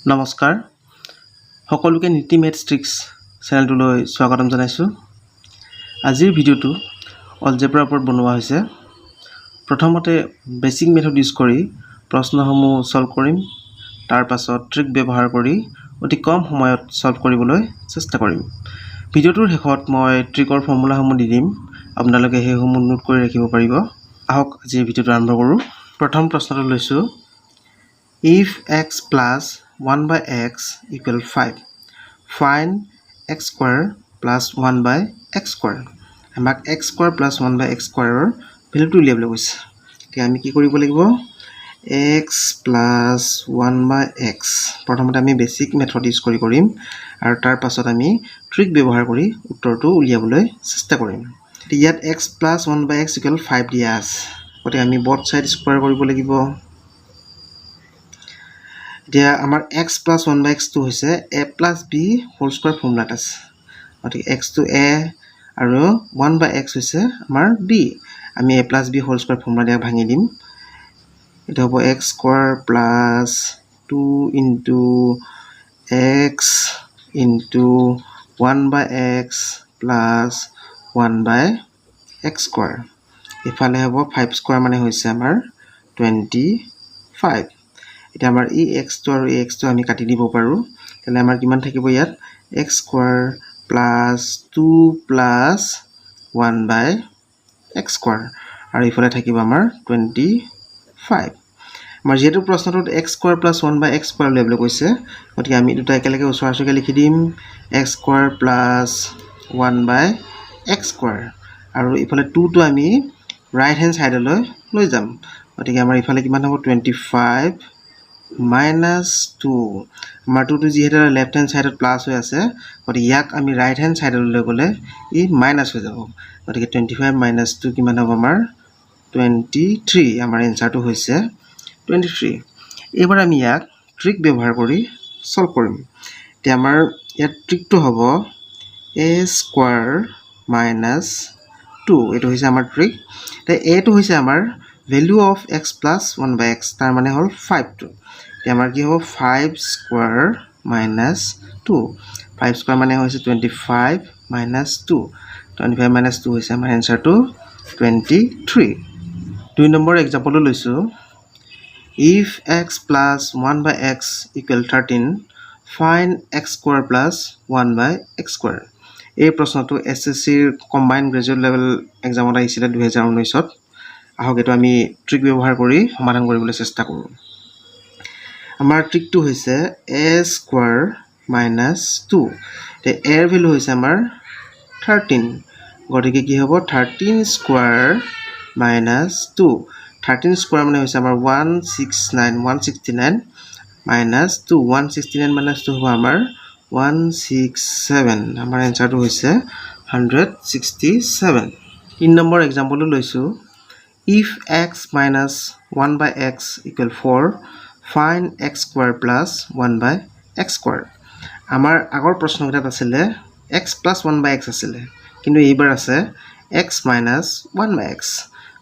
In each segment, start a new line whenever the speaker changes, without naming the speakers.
নমস্কাৰ সকলোকে নীতি মেথছ ট্ৰিক্স চেনেলটোলৈ স্বাগতম জনাইছোঁ। আজিৰ ভিডিঅ'টো অলজেব্ৰাৰ ওপৰত বনোৱা হৈছে। প্ৰথমতে বেছিক মেথড ইউজ কৰি প্ৰশ্নসমূহ সলভ কৰিম। তাৰ পাছত ট্ৰিক ব্যৱহাৰ কৰি অতি কম সময়ত সলভ কৰিবলৈ চেষ্টা কৰিম। ভিডিঅ'টোৰ শেষত মই ট্ৰিকৰ ফৰ্মুলাসমূহ দি দিম, আপোনালোকে সেইসমূহ নোট কৰি ৰাখিব পাৰিব। আহক আজিৰ ভিডিঅ'টো আৰম্ভ কৰোঁ। প্ৰথম প্ৰশ্নটো লৈছোঁ, if x plus 1 by x equal 5, find x square plus 1 by x square. আমাক x square plus 1 by x square ভ্যালুটো উলিয়াবলৈ কৈছে। এতিয়া আমি কি কৰিব লাগিব, x plus 1 by x প্ৰথমতে আমি বেছিক মেথড ইউজ কৰিম আৰু তাৰ পাছত আমি ট্ৰিক ব্যৱহাৰ কৰি উত্তৰটো উলিয়াবলৈ চেষ্টা কৰিম। ইয়াত x plus 1 by x equal 5 দিয়া আছে, গতিকে আমি both side স্কোয়াৰ কৰিব লাগিব। এতিয়া আমাৰ x plus 1 by x টো হৈছে a plus b whole square ফৰ্মুলাত আছে, গতিকে x টো a আৰু 1 by x হৈছে আমাৰ b। আমি a plus b whole square formula দিয়া ভাঙি দিম। এটা হ'ব x square plus 2 into x into 1 by x plus 1 by x square। ইফালে হ'ব 5 square মানে হৈছে আমাৰ 25। এটা আমাৰ এই x টো আৰু এই x টো আমি কাটি দিব পাৰো, তেলে আমাৰ কিমান থাকিব ইয়াত x square plus 2 plus 1 by x square আৰু ইফালে থাকিব আমাৰ 25। আমাৰ যেটো প্ৰশ্নটোত x square plus 1 by x square level কৈছে, গতিকে আমি দুটা একেলগে ওচৰা-ওচৰিকৈ লিখি দিম, x square plus 1 by x square আৰু ইফালে 2 টো আমি ৰাইট হেণ্ড সাইডলৈ লৈ যাম, গতিকে আমাৰ ইফালে কিমান হ'ব 25 minus 2। আমাৰ 2 টো যিহেতু লেফট হেণ্ড সাইডত প্লাস হৈ আছে, গতিকে ইয়াক আমি ৰাইট হেণ্ড সাইডলৈ গ'লে ই মাইনাস হৈ যাব, গতিকে 25 minus 2 কিমান হ'ব আমাৰ 23। আমাৰ এনসাৰটো হৈছে 23। এবাৰ আমি ইয়াক ট্ৰিক ব্যৱহাৰ কৰি সলভ কৰিম। এতিয়া আমাৰ ইয়াত ট্ৰিকটো হ'ব a square minus 2, এটো হৈছে আমাৰ ট্ৰিক। তে a টো হৈছে আমাৰ value of x plus 1 by x, তাৰ মানে হ'ল 5 টো। এতিয়া আমাৰ কি হ'ব 5 square minus 2, 5 square মানে হৈছে 25 minus 2, 25 minus 2 হৈছে আমাৰ এনসাৰটো 23। 2 নম্বৰ এক্সাম্পলটো লৈছো, if x plus 1 by x equal 13, find x square plus 1 by x square। এই প্ৰশ্নটো এছএছসিৰ কম্বাইন্ড গ্ৰেজুৱেট লেভেল এক্সামত আহিছিলে 2019ত। আহক এটো আমি ট্ৰিক ব্যৱহাৰ কৰি সমাধান কৰিবলৈ চেষ্টা কৰোঁ। আমাৰ ট্ৰিকটো হৈছে a square minus 2। তে a ৰ ভ্যালু হৈছে আমাৰ 13, গতিকে কি হ'ব 13 square minus 2। 13 square মানে হৈছে আমাৰ 169 minus 2, 169 minus 2 হ'ব আমাৰ 167। আমাৰ এনসাৰটো হৈছে 167। 3 নম্বৰ এক্সাম্পলটো লৈছো, if x minus 1 by x equal 4, find x square plus 1 by x square। আমাৰ আগৰ প্ৰশ্নকেইটাত আছিলে x plus 1 by x আছিলে, কিন্তু এইবাৰ আছে x minus 1 by x।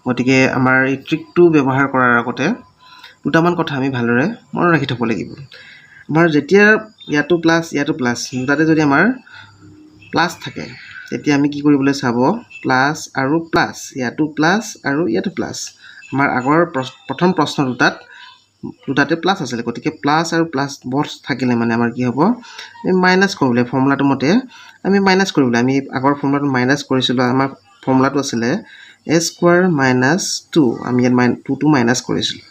গতিকে আমাৰ এই ট্ৰিকটো ব্যৱহাৰ কৰাৰ আগতে দুটামান কথা আমি ভালদৰে মনত ৰাখি থব লাগিব। আমাৰ যেতিয়া ইয়াটো প্লাস দুটাতে যদি আমাৰ প্লাস থাকে, তেতিয়া আমি কি কৰিবলৈ চাব, প্লাস আৰু প্লাস, ইয়াটো প্লাস আৰু ইয়াটো প্লাস। আমাৰ আগৰ প্ৰথম প্ৰশ্ন দুটাতে প্লাস আছিল, গতিকে প্লাস আৰু প্লাস বথ থাকিলে মানে আমাৰ কি হ'ব, মাইনাস কৰিবলৈ ফৰ্মুলাটো মতে আমি মাইনাস কৰিবলৈ, আমি আগৰ ফৰ্মুলাটো মাইনাস কৰিছিলো। আমাৰ ফৰ্মুলাটো আছিলে a square minus 2, আমি ইয়াত 2 টো মাইনাস কৰিছিলো।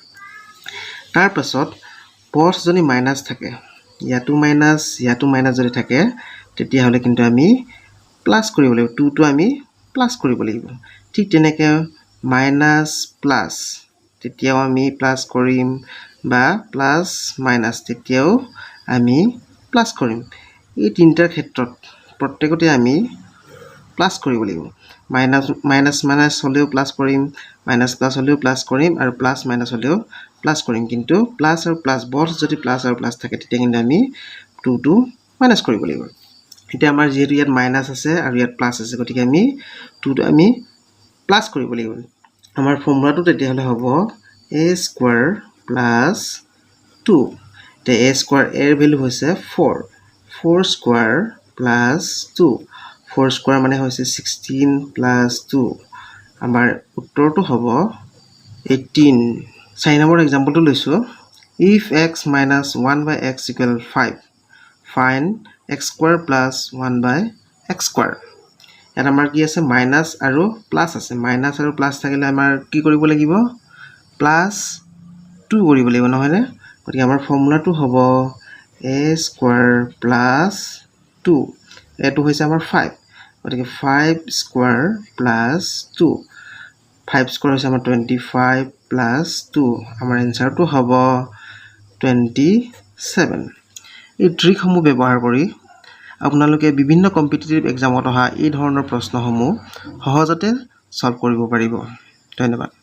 তাৰ পাছত বথ যদি মাইনাস থাকে, ইয়াটো মাইনাস যদি থাকে, তেতিয়া হলে কিন্তু আমি প্লাস কৰিব লাগিব, 2 টো আমি প্লাস কৰিব লাগিব। ঠিক তেনেকৈ মাইনাস প্লাস, তেতিয়াও আমি প্লাস কৰিম, বা প্লাস মাইনাস তেতিয়াও আমি প্লাস কৰিম। এই তিনিটাৰ ক্ষেত্ৰত প্ৰত্যেকতে আমি প্লাস কৰিব লাগিব। মাইনাস হলেও প্লাস কৰিম, মাইনাস প্লাস হলেও প্লাস কৰিম, আৰু প্লাস মাইনাস হলেও প্লাস কৰিম। কিন্তু প্লাস আৰু প্লাস বথ যদি প্লাস আৰু প্লাস থাকে, তেতিয়া কিন্তু আমি 2 টো মাইনাস কৰিব লাগিব। এতিয়া আমাৰ যেহেতু ইয়াত মাইনাস আছে আৰু ইয়াত প্লাস আছে, গতিকে আমি 2 টো আমি প্লাস কৰিব লাগিব। আমাৰ ফৰ্মুলাটো তেতিয়া হলে হ'ব a square plus 2। তে a স্কোৱাৰ এৰ ভেলু হৈছে 4 4 স্কোৱাৰ প্লাছ 2 4 স্কোৱাৰ মানে হৈছে 16 প্লাছ 2 আমাৰ উত্তৰটো হ'ব 18 4 নম্বৰ এক্সাম্পলটো লৈছোঁ if x minus 1 by x equal 5 find x square plus 1 by x square ইয়াত আমাৰ কি আছে মাইনাছ আৰু প্লাছ আছে মাইনাছ আৰু প্লাছ থাকিলে আমাৰ কি কৰিব লাগিব প্লাছ 2 কৰিব লাগিব নহয়নে গতিকে আমাৰ ফৰ্মুলাটো হ'ব a square plus 2 এটো হৈছে আমাৰ 5 গতিকে 5 square plus 2 5 square হৈছে আমাৰ 25 plus 2 আমাৰ এনসাৰটো হ'ব 27 এই ট্ৰিকসমূহ ব্যৱহাৰ কৰি আপোনালোকে বিভিন্ন কম্পিটিটিভ এক্সামত অহা এই ধৰণৰ প্ৰশ্নসমূহ সহজতে সলভ কৰিব পাৰিব ধন্যবাদ